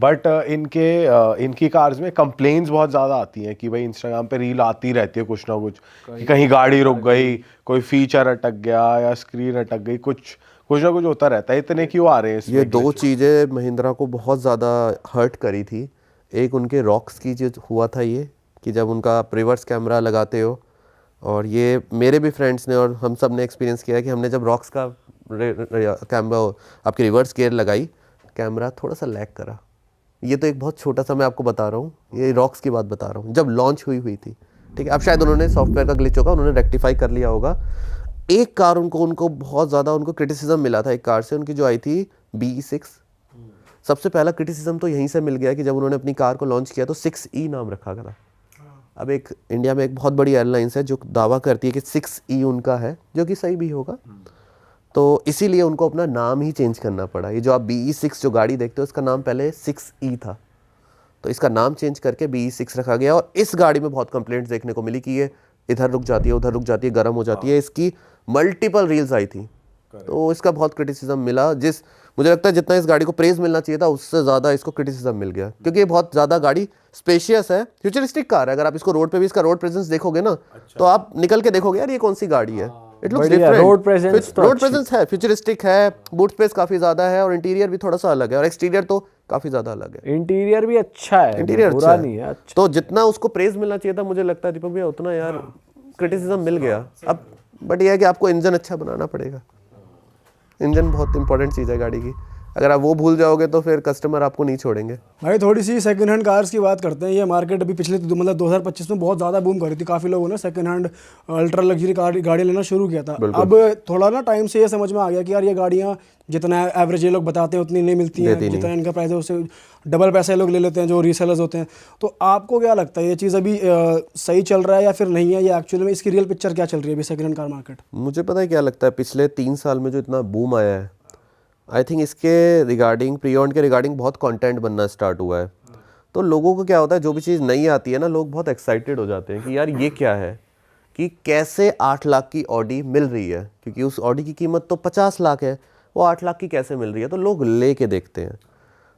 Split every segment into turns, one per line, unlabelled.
But इनकी cars में complains बहुत ज़्यादा आती हैं कि भाई इंस्टाग्राम पे रील आती रहती है कुछ ना कुछ कि कहीं गाड़ी रुक गई, कोई फीचर अटक गया या स्क्रीन अटक गई, कुछ ना कुछ होता रहता है। इतने क्यों आ रहे हैं इसमें?
ये दो चीज़ें महिंद्रा को बहुत ज़्यादा हर्ट करी थी। एक उनके रॉक्स की जो हुआ था ये, कि जब उनका आप रिवर्स कैमरा लगाते हो, और ये मेरे भी फ्रेंड्स ने और हम सब ने एक्सपीरियंस किया है कि हमने जब रॉक्स का कैमरा आपकी रिवर्स गियर लगाई, कैमरा थोड़ा सा लैग करा। ये तो एक बहुत छोटा सा मैं आपको बता रहा हूँ, ये रॉक्स की बात बता रहा हूँ, जब लॉन्च हुई थी। ठीक है, अब शायद उन्होंने सॉफ्टवेयर का ग्लिच होगा, उन्होंने रेक्टिफाई कर लिया होगा। एक कार उनको बहुत ज़्यादा उनको क्रिटिसिज्म मिला था एक कार से, उनकी जो आई थी BE6। सबसे पहला क्रिटिसिज्म तो यहीं से मिल गया कि जब उन्होंने अपनी कार को लॉन्च किया तो 6E नाम रखा गया। अब एक इंडिया में एक बहुत बड़ी एयरलाइंस है जो दावा करती है कि 6E उनका है, जो कि सही भी होगा। तो इसीलिए उनको अपना नाम ही चेंज करना पड़ा। ये जो आप BE6 जो गाड़ी देखते हो, इसका नाम पहले 6E था, तो इसका नाम चेंज करके BE6 रखा गया। और इस गाड़ी में बहुत कंप्लेंट्स देखने को मिली कि ये इधर रुक जाती है, उधर रुक जाती है, गर्म हो जाती है। इसकी मल्टीपल रील्स आई थी, तो इसका बहुत क्रिटिसिज्म मिला। मुझे लगता है जितना इस गाड़ी को प्रेज मिलना चाहिए था, उससे ज़्यादा इसको क्रिटिसिज्म मिल गया, क्योंकि ये बहुत ज़्यादा गाड़ी स्पेशियस है, फ्यूचरिस्टिक कार है। अगर आप इसको रोड पे भी इसका रोड प्रेजेंस देखोगे ना, तो आप निकल के देखोगे यार ये कौन सी गाड़ी है। It looks different, road presence है, फ्यूचरिस्टिक है, बूट स्पेस काफ़ी ज़्यादा है, और इंटीरियर भी थोड़ा सा अलग है, और एक्सटीरियर तो काफ़ी ज़्यादा अलग है।
इंटीरियर भी अच्छा है,
इंटीरियर
बुरा
अच्छा
नहीं है, अच्छा।
तो जितना उसको प्रेज मिलना चाहिए था, मुझे लगता है दीपक भैया, उतना यार क्रिटिसिज्म मिल गया। अब बट ये है कि आपको इंजन अच्छा बनाना पड़ेगा। इंजन बहुत इंपॉर्टेंट चीज़ है गाड़ी की, अगर आप वो भूल जाओगे तो फिर कस्टमर आपको नहीं छोड़ेंगे।
भाई थोड़ी सी सेकंड हैंड कार्स की बात करते हैं। ये मार्केट अभी पिछले मतलब 2025 में बहुत ज़्यादा बूम करी थी। काफ़ी लोगों ने सेकंड हैंड अल्ट्रा लग्जरी गाड़ी लेना शुरू किया था। अब थोड़ा ना टाइम से ये समझ में आ गया कि यार ये गाड़ियाँ जितना एवरेज ये लोग बताते हैं उतनी नहीं मिलती हैं, जितना इनका प्राइस है उससे डबल पैसे लोग ले लेते हैं जो रीसेलर्स होते हैं। तो आपको क्या लगता है, ये चीज़ अभी सही चल रहा है या फिर नहीं है, या एक्चुअली में इसकी रियल पिक्चर क्या चल रही है अभी सेकंड हैंड कार मार्केट?
मुझे पता है क्या लगता है, पिछले 3 साल में जो इतना बूम आया है, आई थिंक इसके रिगार्डिंग, प्री ओन्ड के रिगार्डिंग बहुत कंटेंट बनना स्टार्ट हुआ है। तो लोगों को क्या होता है, जो भी चीज़ नई आती है ना, लोग बहुत एक्साइटेड हो जाते हैं कि यार ये क्या है, कि कैसे 8 लाख की ऑडी मिल रही है, क्योंकि उस ऑडी की कीमत तो 50 लाख है, वो 8 लाख की कैसे मिल रही है, तो लोग ले के देखते हैं।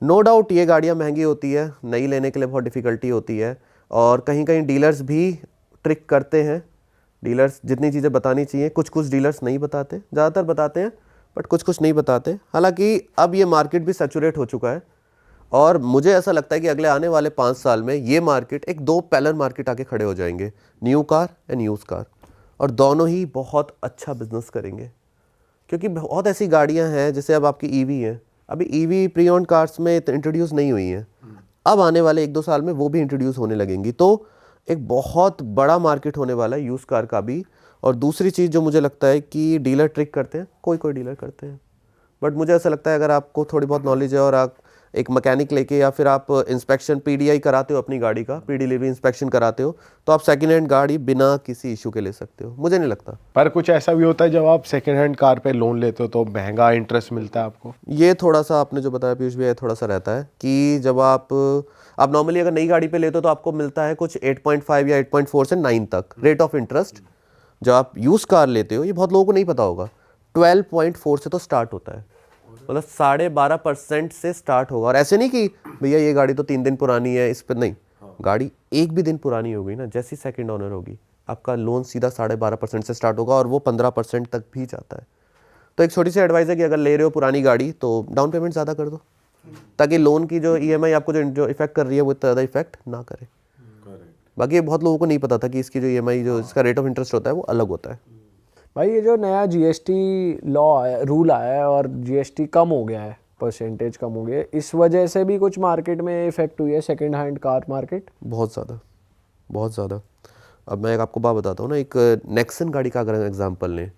नो डाउट ये गाड़ियाँ महंगी होती है, नई लेने के लिए बहुत डिफ़िकल्टी होती है, और कहीं कहीं डीलर्स भी ट्रिक करते हैं। डीलर्स जितनी चीज़ें बतानी चाहिए, कुछ डीलर्स नहीं बताते, ज़्यादातर बताते हैं बट कुछ नहीं बताते। हालांकि अब ये मार्केट भी सैचुरेट हो चुका है, और मुझे ऐसा लगता है कि अगले आने वाले 5 साल में ये मार्केट एक 2 पैरेलल मार्केट आके खड़े हो जाएंगे, new car and use car, और दोनों ही बहुत अच्छा बिजनेस करेंगे। क्योंकि बहुत ऐसी गाड़ियां हैं, जैसे अब आपकी ईवी है, अभी ईवी प्री ओन्ड कार्स में इंट्रोड्यूस नहीं हुई हैं, अब आने वाले 1-2 साल में वो भी इंट्रोड्यूस होने लगेंगी। तो एक बहुत बड़ा मार्केट होने वाला है यूज कार का भी। और दूसरी चीज़ जो मुझे लगता है कि डीलर ट्रिक करते हैं, कोई डीलर करते हैं, बट मुझे ऐसा लगता है अगर आपको थोड़ी बहुत नॉलेज है और आप एक मैकेनिक लेके, या फिर आप इंस्पेक्शन PDI कराते हो अपनी गाड़ी का, प्री डिलीवरी इंस्पेक्शन कराते हो, तो आप सेकंड हैंड गाड़ी बिना किसी इशू के ले सकते हो, मुझे नहीं लगता।
पर कुछ ऐसा भी होता है जब आप सेकंड हैंड कार पे लोन लेते हो तो महंगा इंटरेस्ट मिलता है आपको?
ये थोड़ा सा आपने जो बताया पीयूष भैया, थोड़ा सा रहता है कि जब आप नॉर्मली अगर नई गाड़ी पे लेते हो तो आपको मिलता है कुछ 8.5 या 8.4 से 9 तक रेट ऑफ इंटरेस्ट। जब आप यूज कार लेते हो, ये बहुत लोगों को नहीं पता होगा, 12.4 से तो स्टार्ट होता है, मतलब 12.5% से स्टार्ट होगा। और ऐसे नहीं कि भैया ये गाड़ी तो 3 दिन पुरानी है, इस पर नहीं, गाड़ी एक भी दिन पुरानी हो गई ना, जैसी सेकंड ओनर होगी, आपका लोन सीधा 12.5% से स्टार्ट होगा, और वो 15% तक भी जाता है। तो एक छोटी सी एडवाइस है कि अगर ले रहे हो पुरानी गाड़ी तो डाउन पेमेंट ज़्यादा कर दो, ताकि लोन की जो EMI आपको जो इफेक्ट कर रही है वो इतना ज़्यादा इफेक्ट ना करे। बाकी बहुत लोगों को नहीं पता था कि इसकी जो EMI जो इसका रेट ऑफ इंटरेस्ट होता है वो अलग होता है।
भाई ये जो नया GST लॉ आया, रूल आया है, और GST कम हो गया है, परसेंटेज कम हो गया है, इस वजह से भी कुछ मार्केट में इफेक्ट हुई है सेकंड हैंड कार मार्केट?
बहुत ज़्यादा। अब मैं आपको बात बताता हूँ ना, एक नेक्सन गाड़ी का अगर एग्जांपल लें,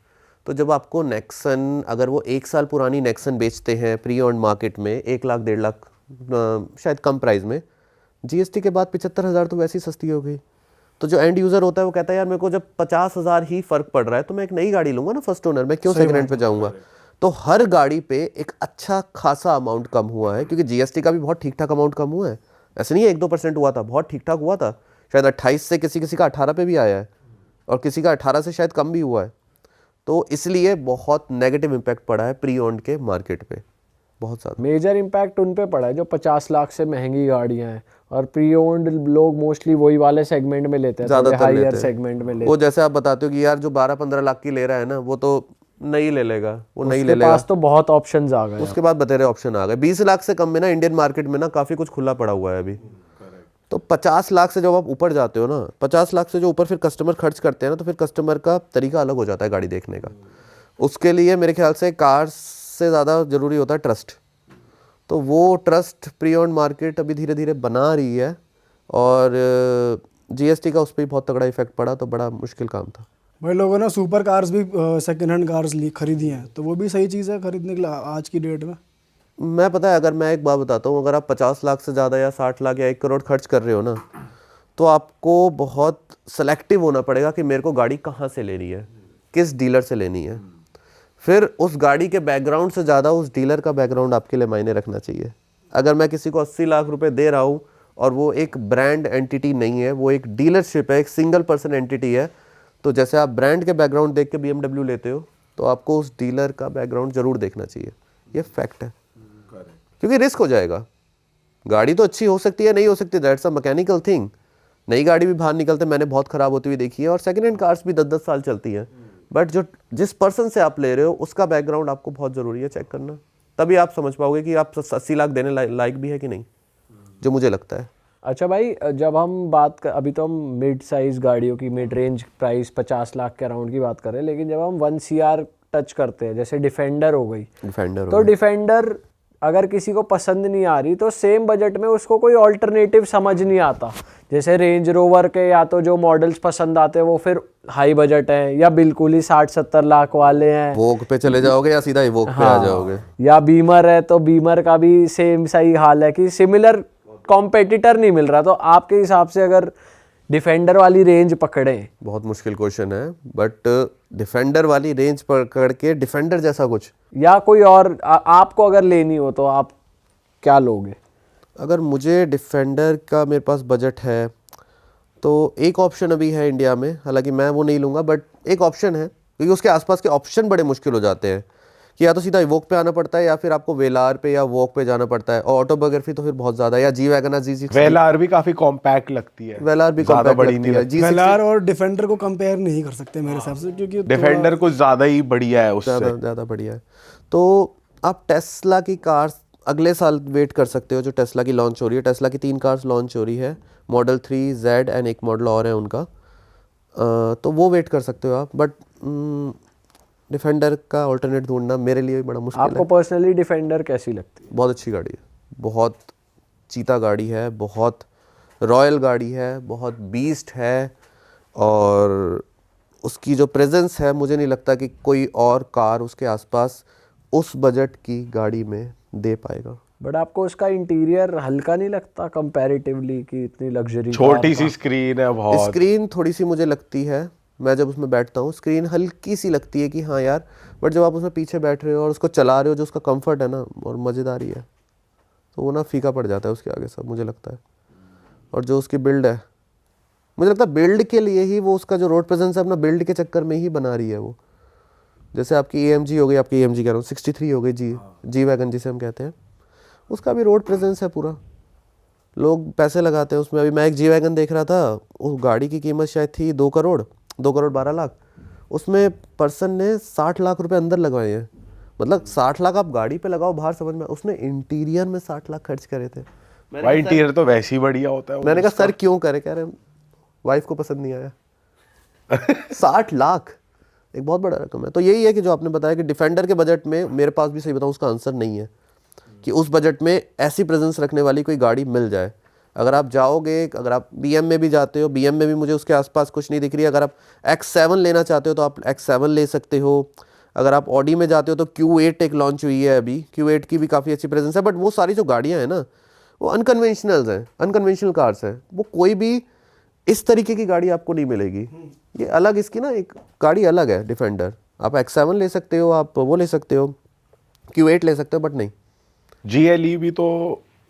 तो जब आपको नेक्सन, अगर वो 1 साल पुरानी नेक्सन बेचते हैं प्री ओन्ड मार्केट में 1 लाख 1.5 लाख शायद कम प्राइस में, GST के बाद 75,000 तो वैसे ही सस्ती हो गई। तो जो एंड यूज़र होता है वो कहता है यार मेरे को जब 50,000 ही फ़र्क पड़ रहा है तो मैं एक नई गाड़ी लूँगा ना फर्स्ट ओनर, मैं क्यों सेकंड हैंड पे जाऊँगा। तो हर गाड़ी पे एक अच्छा खासा अमाउंट कम हुआ है, क्योंकि GST का भी बहुत ठीक ठाक अमाउंट कम हुआ है। ऐसे नहीं है 1-2% हुआ था, बहुत ठीक ठाक हुआ था, शायद 28 से किसी का 18 पे भी आया है, और किसी का 18 से शायद कम भी हुआ है। तो इसलिए बहुत नेगेटिव इम्पैक्ट पड़ा है प्री ओन्ड के मार्केट पे। बहुत ज़्यादा।
मेजर इम्पैक्ट उन पे पड़ा है जो 50 लाख से महंगी गाड़ियां हैं, और प्री ओन्ड लोग मोस्टली वही वाले सेगमेंट में लेते हैं, थोड़े
ज़्यादातर
हायर
लेते हैं।
सेगमेंट में लेते
वो जैसे आप बताते हो कि यार जो 12-15 लाख की ले रहा है ना, वो तो नहीं ले लेगा, वो
हैं।
नहीं
उसके
ले लेगा।
पास तो बहुत ऑप्शंस आ गए।
उसके बाद बतेरे ऑप्शन आ गए। 20 लाख से कम में ना इंडियन मार्केट में ना काफ़ी कुछ खुला पड़ा हुआ है अभी। तो 50 लाख से जब आप ऊपर जाते हो ना, 50 लाख से जो ऊपर फिर कस्टमर खर्च करते हैं ना, तो फिर कस्टमर का तरीका अलग हो जाता है गाड़ी देखने का। उसके लिए मेरे ख्याल से कार्स से ज़्यादा ज़रूरी होता है ट्रस्ट। तो वो ट्रस्ट प्री ओन्ड मार्केट अभी धीरे धीरे बना रही है, और जीएसटी का उस पर भी बहुत तगड़ा इफेक्ट पड़ा, तो बड़ा मुश्किल काम था।
भाई लोगों ने सुपर कार्स भी सेकंड हैंड कार्स खरीदी हैं, तो वो भी सही चीज़ है खरीदने के लिए आज की डेट में।
मैं पता है, अगर मैं एक बात बताता हूँ, अगर आप 50 लाख से ज़्यादा या 60 लाख या 1 करोड़ खर्च कर रहे हो ना, तो आपको बहुत सेलेक्टिव होना पड़ेगा कि मेरे को गाड़ी कहाँ से लेनी है, किस डीलर से लेनी है। फिर उस गाड़ी के बैकग्राउंड से ज़्यादा उस डीलर का बैकग्राउंड आपके लिए मायने रखना चाहिए। अगर मैं किसी को 80 लाख रुपए दे रहा हूँ और वो एक ब्रांड एंटिटी नहीं है, वो एक डीलरशिप है, एक सिंगल पर्सन एंटिटी है, तो जैसे आप ब्रांड के बैकग्राउंड देख के BMW लेते हो, तो आपको उस डीलर का बैकग्राउंड जरूर देखना चाहिए। ये फैक्ट है, क्योंकि रिस्क हो जाएगा। गाड़ी तो अच्छी हो सकती है, नहीं हो सकती, दैट्स अ मैकेनिकल थिंग। नई गाड़ी भी बाहर निकलते मैंने बहुत ख़राब होती हुई देखी है, और सेकंड हैंड कार्स भी 10-10 साल चलती हैं। बट जो जिस पर्सन से आप ले रहे हो उसका बैकग्राउंड आपको बहुत ज़रूरी है चेक करना, तभी आप समझ पाओगे कि आप 80 लाख देने लायक भी है कि नहीं, जो मुझे लगता है।
अच्छा भाई, जब हम अभी तो हम मिड साइज गाड़ियों की मिड रेंज प्राइस 50 लाख के अराउंड की बात कर रहे हैं, लेकिन जब हम 1 CR टच करते हैं, जैसे डिफेंडर हो गई,
डिफेंडर
तो डिफेंडर अगर किसी को पसंद नहीं आ रही, तो सेम बजट में उसको कोई ऑल्टरनेटिव समझ नहीं आता। जैसे रेंज रोवर के या तो जो मॉडल्स पसंद आते हैं वो फिर हाई बजट है, या बिल्कुल ही 60-70 लाख वाले हैं,
वोग पे चले जाओगे या सीधा इवोक पे आ जाओगे।
या बीमर है तो बीमर का भी सेम सही हाल है कि सिमिलर कॉम्पिटिटर नहीं मिल रहा। तो आपके हिसाब से अगर डिफेंडर वाली रेंज पकड़े,
बहुत मुश्किल क्वेश्चन है, बट डिफेंडर वाली रेंज पकड़ के डिफेंडर जैसा कुछ,
या कोई और आपको अगर लेनी हो तो आप क्या लोगे?
अगर मुझे डिफेंडर का मेरे पास बजट है, तो एक ऑप्शन अभी है इंडिया में, हालांकि मैं वो नहीं लूँगा, बट एक ऑप्शन है, क्योंकि उसके आसपास के ऑप्शन बड़े मुश्किल हो जाते हैं कि या तो सीधा इवोक पे आना पड़ता है, या फिर आपको वेलार पे या वोक पे जाना पड़ता है, और ऑटोबायोग्राफी तो फिर बहुत ज़्यादा, या जी वैगन जी6।
वेलार भी काफी कॉम्पैक्ट लगती है,
वेलार भी
ज्यादा
compact
बड़ी
लगती
नहीं
है।
लगती।
वेलार और डिफेंडर को कंपेयर नहीं कर सकते मेरे हिसाब से, क्योंकि
डिफेंडर कुछ ज्यादा ही बढ़िया है उससे।
ज़्यादा बढ़िया है। तो आप टेस्ला की कार्स अगले साल वेट कर सकते हो, जो टेस्ला की लॉन्च हो रही है। टेस्ला की 3 कार्स लॉन्च हो रही है, मॉडल 3, Z एंड एक मॉडल और है उनका, तो वो वेट कर सकते हो आप। बट डिफेंडर का ऑल्टरनेट ढूंढना मेरे लिए भी बड़ा मुश्किल
आपको
है।
पर्सनली डिफेंडर कैसी लगती है?
बहुत अच्छी गाड़ी है, बहुत चीता गाड़ी है, बहुत रॉयल गाड़ी है, बहुत बीस्ट है, और उसकी जो प्रेजेंस है, मुझे नहीं लगता कि कोई और कार उसके आसपास उस बजट की गाड़ी में दे पाएगा।
बट आपको उसका इंटीरियर हल्का नहीं लगता कंपैरेटिवली कि इतनी लग्जरी?
छोटी सी स्क्रीन है बहुत।
स्क्रीन थोड़ी सी मुझे लगती है, मैं जब उसमें बैठता हूँ स्क्रीन हल्की सी लगती है कि हाँ यार, बट जब आप उसमें पीछे बैठ रहे हो और उसको चला रहे हो, जो उसका कंफर्ट है ना और मज़ेदारी है, तो वो ना फीका पड़ जाता है उसके आगे सब, मुझे लगता है। और जो उसकी बिल्ड है, मुझे लगता है बिल्ड के लिए ही वो, उसका जो रोड प्रेजेंस है अपना बिल्ड के चक्कर में ही बना रही है वो। जैसे आपकी AMG हो गई, आपकी AMG कह रहा हूँ, 63 हो गई, जी वैगन जिसे हम कहते हैं, उसका भी रोड प्रेजेंस है पूरा, लोग पैसे लगाते हैं उसमें। अभी मैं एक जी वैगन देख रहा था, उस गाड़ी की कीमत शायद थी 2 करोड़ 12 लाख, उसमें पर्सन ने 60 लाख रुपए अंदर लगवाए हैं। मतलब 60 लाख आप गाड़ी पे लगाओ बाहर, समझ में, उसने इंटीरियर में 60 लाख खर्च करे थे।
भाई इंटीरियर तो वैसे ही बढ़िया होता है।
मैंने कहा सर क्यों करे, कह रहे वाइफ को पसंद नहीं आया। 60 लाख एक बहुत बड़ा रकम है। तो यही है कि जो आपने बताया कि डिफेंडर के बजट में, मेरे पास भी सही बताऊं उसका आंसर नहीं है कि उस बजट में ऐसी प्रेजेंस रखने वाली कोई गाड़ी मिल जाए। अगर आप जाओगे, अगर आप BM में भी जाते हो, BM में भी मुझे उसके आसपास कुछ नहीं दिख रही है। अगर आप X7 लेना चाहते हो तो आप X7 ले सकते हो। अगर आप ऑडी में जाते हो तो Q8 एक लॉन्च हुई है अभी, Q8 की भी काफ़ी अच्छी प्रेजेंस है। बट वो सारी जो गाड़ियाँ हैं ना, वो अनकन्वेंशनल्स हैं, अनकन्वेंशनल कार्स हैं। वो कोई भी इस तरीके की गाड़ी आपको नहीं मिलेगी। ये अलग, इसकी ना एक गाड़ी अलग है डिफेंडर। आप X7 ले सकते हो, आप वो ले सकते हो, Q8 ले सकते हो, बट नहीं
GLE भी तो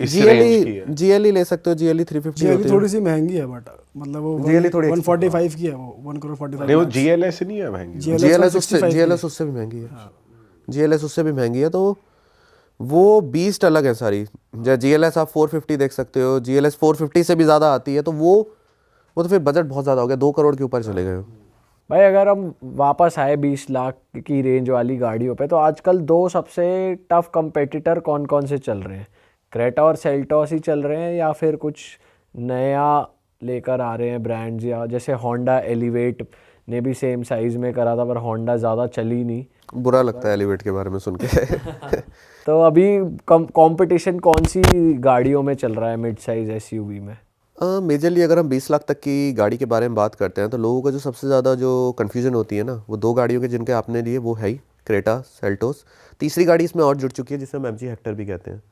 इस रेंज की है।
GLE ले सकते हो, GLE 350 होती है।
थोड़ी सी महंगी है, बट मतलब वो
GLE थोड़ी
145 की है, वो 1 करोड़ 45
नहीं, वो GLS नहीं है महंगी।
GLS उससे भी महंगी है। GLS उससे भी महंगी है। तो वो बीस्ट अलग है सारी। GLS आप 450 देख सकते हो, GLS 450 से भी ज़्यादा आती है, तो वो तो फिर बजट बहुत ज़्यादा हो गया, 2 करोड़ के ऊपर चले गए हो।
भाई अगर हम वापस आए 20 लाख की रेंज वाली गाड़ियों पे, तो आजकल दो सबसे टफ कंपेटिटर कौन कौन से चल रहे हैं? क्रेटा और सेल्टॉस ही चल रहे हैं, या फिर कुछ नया लेकर आ रहे हैं ब्रांड्स? या जैसे होंडा एलिवेट ने भी सेम साइज में करा था, पर होंडा ज़्यादा चली नहीं।
बुरा लगता है एलिवेट के बारे में सुन के।
तो अभी कंपटीशन कौन सी गाड़ियों में चल रहा है मिड साइज एसयूवी में?
मेजरली अगर हम 20 लाख तक की गाड़ी के बारे में बात करते हैं, तो लोगों का जो सबसे ज़्यादा जो कन्फ्यूजन होती है ना, वो 2 गाड़ियों के जिनके आपने लिए, वो है ही क्रेटा, सेल्टोस। तीसरी गाड़ी इसमें और जुड़ चुकी है, जिसे हम MG हेक्टर भी कहते हैं।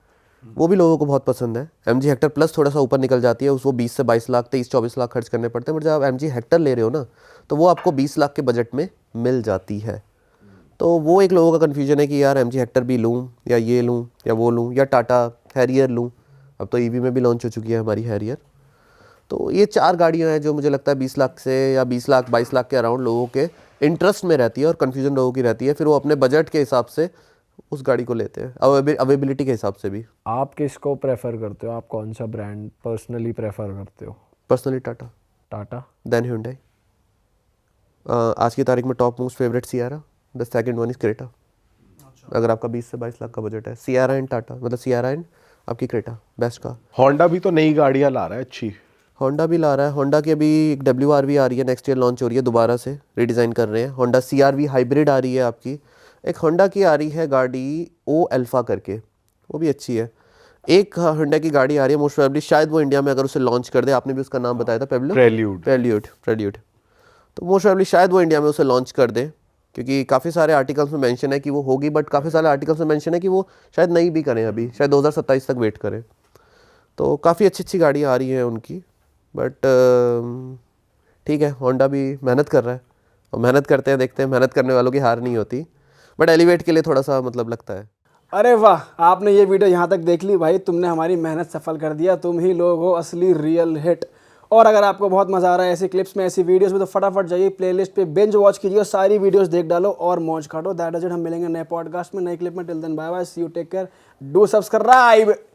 वो भी लोगों को बहुत पसंद है। MG हेक्टर प्लस थोड़ा सा ऊपर निकल जाती है, उसको 20 से 22 लाख, 23-24 लाख खर्च करने पड़ते हैं। बट जब आप MG हेक्टर ले रहे हो ना, तो वो आपको 20 लाख के बजट में मिल जाती है। तो वो एक लोगों का कन्फ्यूजन है कि यार MG हेक्टर भी लूँ, या ये लूँ, या वो लूँ, या टाटा हैरियर लूँ। अब तो EV में भी लॉन्च हो चुकी है हमारी हैरियर। तो ये 4 गाड़ियां हैं जो मुझे लगता है 20 लाख से, या 20 लाख 22 लाख के अराउंड लोगों के इंटरेस्ट में रहती है, और कन्फ्यूजन लोगों की रहती है। फिर वो अपने बजट के हिसाब से उस गाड़ी को लेते हैं, अवेबिलिटी के हिसाब से भी।
आप किसको प्रेफर करते हो? आप कौन सा ब्रांड पर्सनली प्रेफर करते हो?
Personally Tata,
Tata,
then Hyundai। आज की तारीख में top most favourite Sierra, the second one is Creta. अगर आपका 20 से 22 लाख का बजट है, सियारा एंड टाटा, मतलब सियारा एंड आपकी क्रेटा, बेस्ट का।
होंडा भी तो नई गाड़ियां ला रहा है अच्छी।
होंडा भी ला रहा है। होंडा की अभी एक WRV आ रही है, नेक्स्ट ईयर लॉन्च हो रही है, दोबारा से रीडिज़ाइन कर रहे हैं। होंडा CRV हाइब्रिड आ रही है आपकी। एक होंडा की आ रही है गाड़ी O अल्फा करके, वो भी अच्छी है। एक होंडा की गाड़ी आ रही है, मोस्ट प्रोबेबली शायद वो इंडिया में अगर उसे लॉन्च कर दे, आपने भी उसका नाम बताया था, प्रेल्यूड। तो मोस्ट प्रोबेबली शायद वो इंडिया में उसे लॉन्च कर दे, क्योंकि काफ़ी सारे आर्टिकल्स में मेंशन है कि वो होगी, बट काफ़ी सारे आर्टिकल्स में मेंशन है कि वो शायद नहीं भी करें, अभी शायद 2027 तक वेट करें। तो काफ़ी अच्छी गाड़ियाँ आ रही हैं उनकी। बट ठीक है, होंडा भी मेहनत कर रहा है, और मेहनत करते हैं, देखते हैं, मेहनत करने वालों की हार नहीं होती। बट एलिवेट के लिए थोड़ा सा मतलब लगता है।
अरे वाह, आपने ये वीडियो यहाँ तक देख ली भाई, तुमने हमारी मेहनत सफल कर दिया। तुम ही लोग हो असली रियल हिट। और अगर आपको बहुत मज़ा आ रहा है ऐसी क्लिप्स में, ऐसी वीडियोस में, तो फटाफट जाइए प्लेलिस्ट पे, बिंज वॉच कीजिए, सारी वीडियोस देख डालो और मौज काटो। That is it. हम मिलेंगे नए पॉडकास्ट में, नए क्लिप में। Till then bye bye, see you, take care, do subscribe.